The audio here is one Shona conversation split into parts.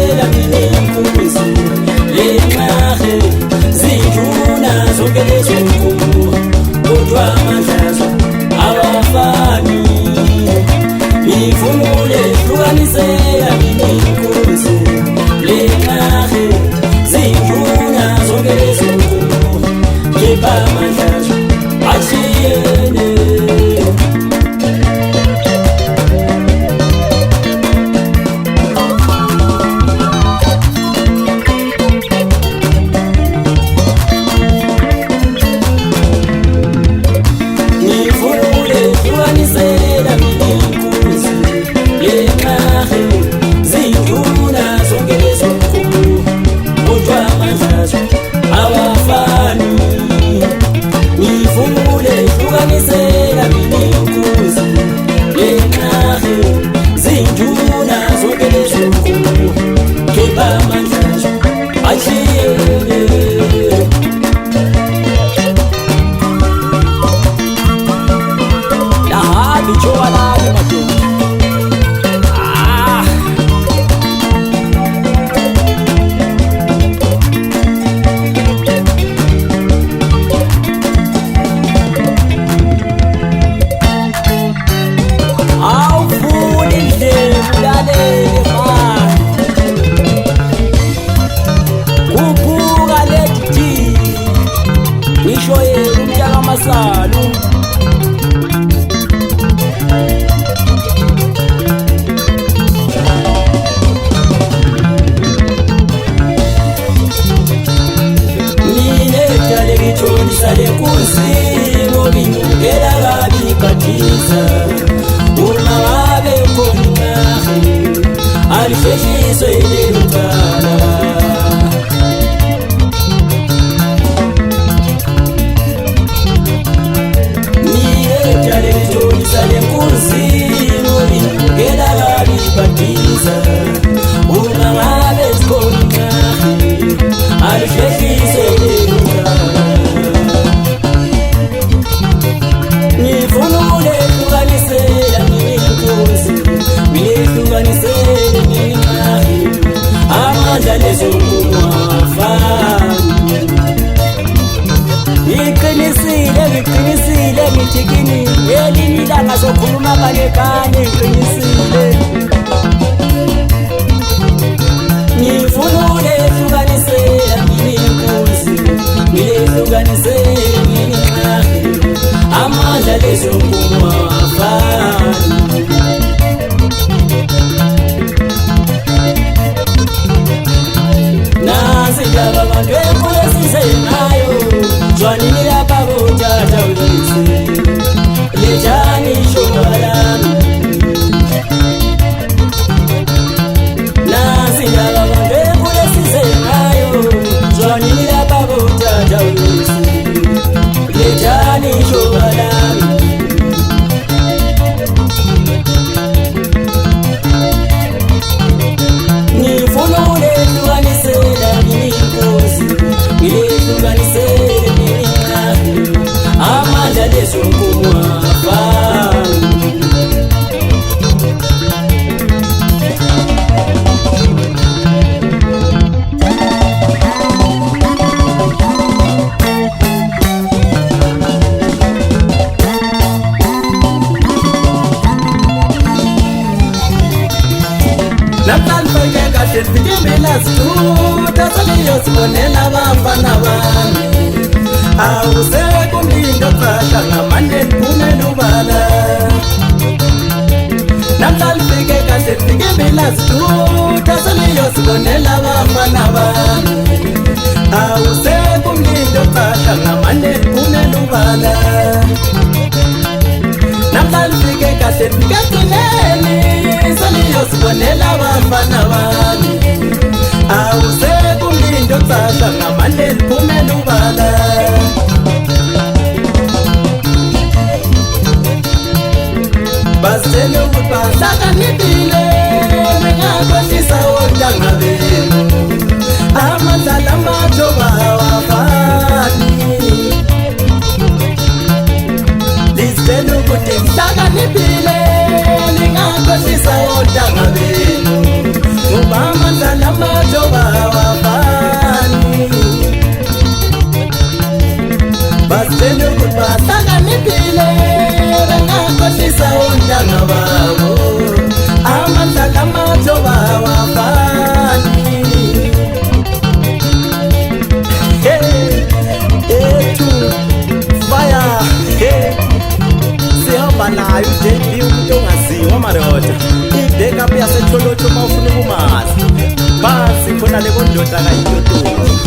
Zihlukanisela mina inkunzi lenqahe zinduna zonke lezo nkumo kodwa amadlazo awafani ngivunule hlukanisela mina inkunzi lenqahe zinduna zonke lezo nkumo kepha amadlazo ashiyene sale kunzimo binungela babiphathiza uma babe khona alifehliswe lelucala sale kunzimo binungela babiphathiza uma babe khona alifehliswe lelucala Ngiqinisile ngithikini elinye ilanga sokhuluma kanekane ngiqinisile ngifuna ehlukanisela mina inkunzi ngilehlukanisele mina inqahe amandla lezo nkumo awafani nasi ndaba abantu enkulu esisenayo jwanini lapha kuthatha ulisi lejani shobalami nasi ndaba abantu enkulu esisenayo jwanini lapha kuthatha ulisi lejani shobalami ngifuna ulehlukanisela mina inkosi ngilehlukanisele mina amandla lezo nkumo awafani namhlanje kahle sigemela sithuta saliyosibonela abafana bami awusekho umlindo qasha ngamande niphume nubala namhlanje kahle sigemela sithuta saliyosibonela abafana bami awusekho umlindo qasha ngamande niphume nubala namhlanje kahle sigcineni saliyosibonela abafana bami awusekho umlindo qasha ngamande niphume nubala basele ukuthi bahlakanipile bengakhohlisa ontanga benu amadlala amajoba awafani lisele ukuthi ngihlakanipile ningakhohlisa ontanga benu ngoba amandla amandla madoba wafani basitshele ukuthi bahlakaniphile bengakhohlisa ontanga babo amandla madoba wafani ethu fire sihamba nayo udebi umuntu ongaziwa madoda ideka phi yasetholotho mawufuna ukumazi basi khona le bondoda kayintotozo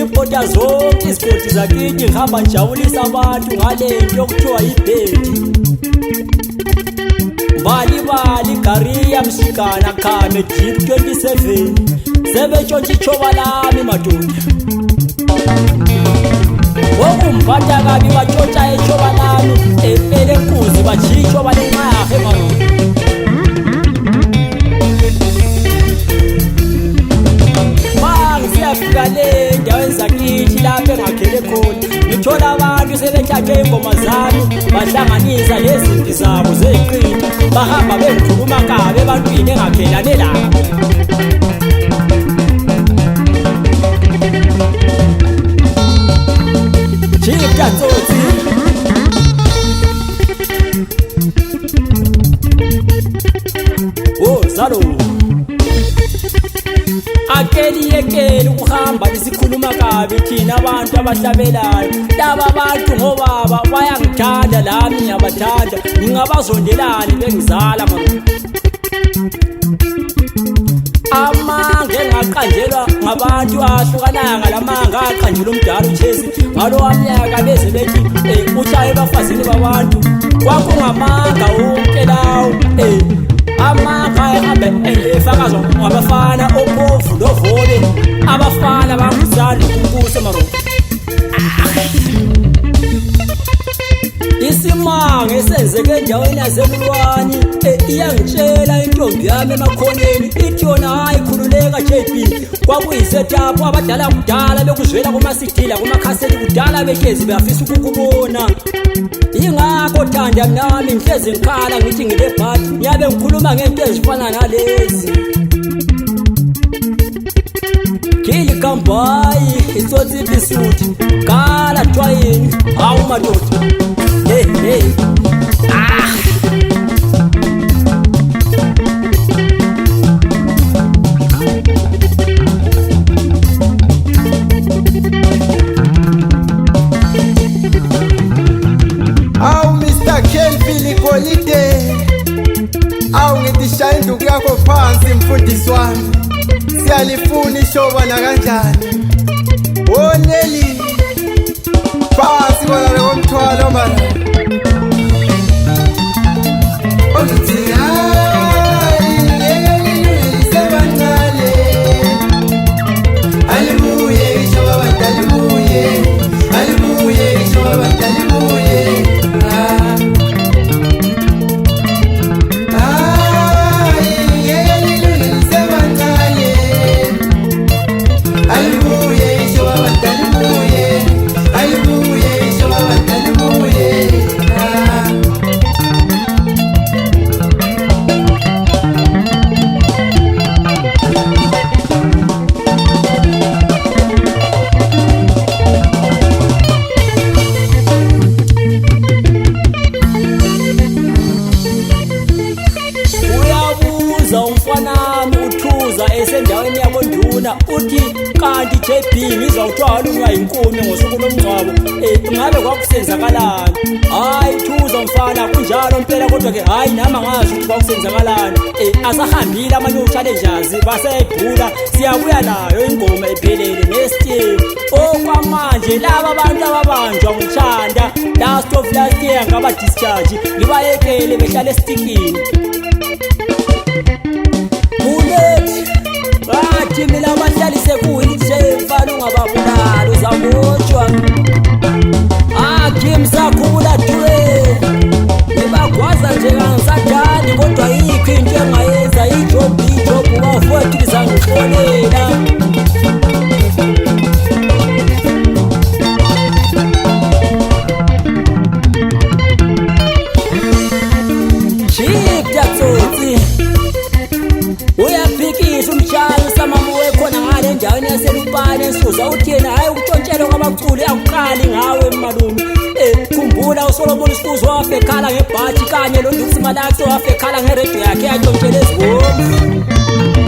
Ipota zonke isigodi zakithi ngihamba njawulisa abantu ngalento yokuthiwa yibhedi bali Gariya Mshikana Khame Jeep 27 sebetshontsha ichoba lami madoda wokumphatha kabi batshontsha ichoba lami empele enkuzi bajiya ichoba lenqahe madoda siyafika le ndaweni zakithi lapho engakhele khona ngithola abantu sebethathe ingoma zami bahlanganisa lezinto zabo zeqini bahamba bengikhuluma kabi ebantwini engakhelane labo Chief Tatsotsi Zalo Akeli ukuhamba lisikhuluma kabi thina abantu abahlabelayo laba abantu ngobaba bayangithanda lami ngiyabathanda ngingabazondelani bengizala amange ngaqanjelwa ngabantu ahlukanayo ngalamanga aqanjelwa umdala uChesi ngalo waminyaka beze bethi ushaye bafazini babantu kwakungamanga wonke lawo amanga ehambe efakazwa ngabafana opofu lovole abafana bangizana ukuse maro isimanga esenzeke endaweni yaseMlwani iyangitshela intombi yami emakhoneni ithi yona hayi khululeka JB kwakuyisetup abadala kudala bekuzwela kumasidila kumakhaseti kudala behlezi beyafisa ukukubona ingakho thanda nami ngihlezi ngikhala ngithi ngile bhathi ngiyabe ngikhuluma ngento ezifana nalezi Kili kambayi itsotsi bisuti kala twayini hawu madoda hey Awu Mr. Kelvin Golide awu ngidisha induku yakho phansi mfundisi wami siyalifuna ishobana kanjani Oneli phansi bona lekomthwalo mara Ozithi hayi ngeke sebancane alibuye ishoba badalibuye alibuye ishoba badalibuye esendaweni yakonduna uthi kanti JB ngizawuthwala ungayinkumi ngosuku lomngcwabo ngabe kwakusenzakalani hayi thuza mfana kunjalo impela kodwa ke hayi nama ngazi ukuthi kwakusenzakalani asahambile amanye uchallengers basedula siyabuya nayo ingoma ephelele nesti okwamanje laba abantu ababanjwa ngokuthanda last of last year ngaba discharge libayekele behlale estikini bathi mina abahlalise kuyithe mfana ungababulala uzamotshwa akimsakhula tuwe ngibagwaza nje kangisadani kodwa yikho into engayenza ijob bafowethu izangifonela uyaphikisa umshalo samamu wekhona ngale endaweni yaselupane esifuza uthi yena hayi ukuntshontshelwa kwabaculi akuqali ngawe malume khumbula uSolomon Sfuzo wafekhala ngebhathi kanye lo Ndukusi Malaxi wafekhala ngeredio yakhe yantshontshelwa ezibomvu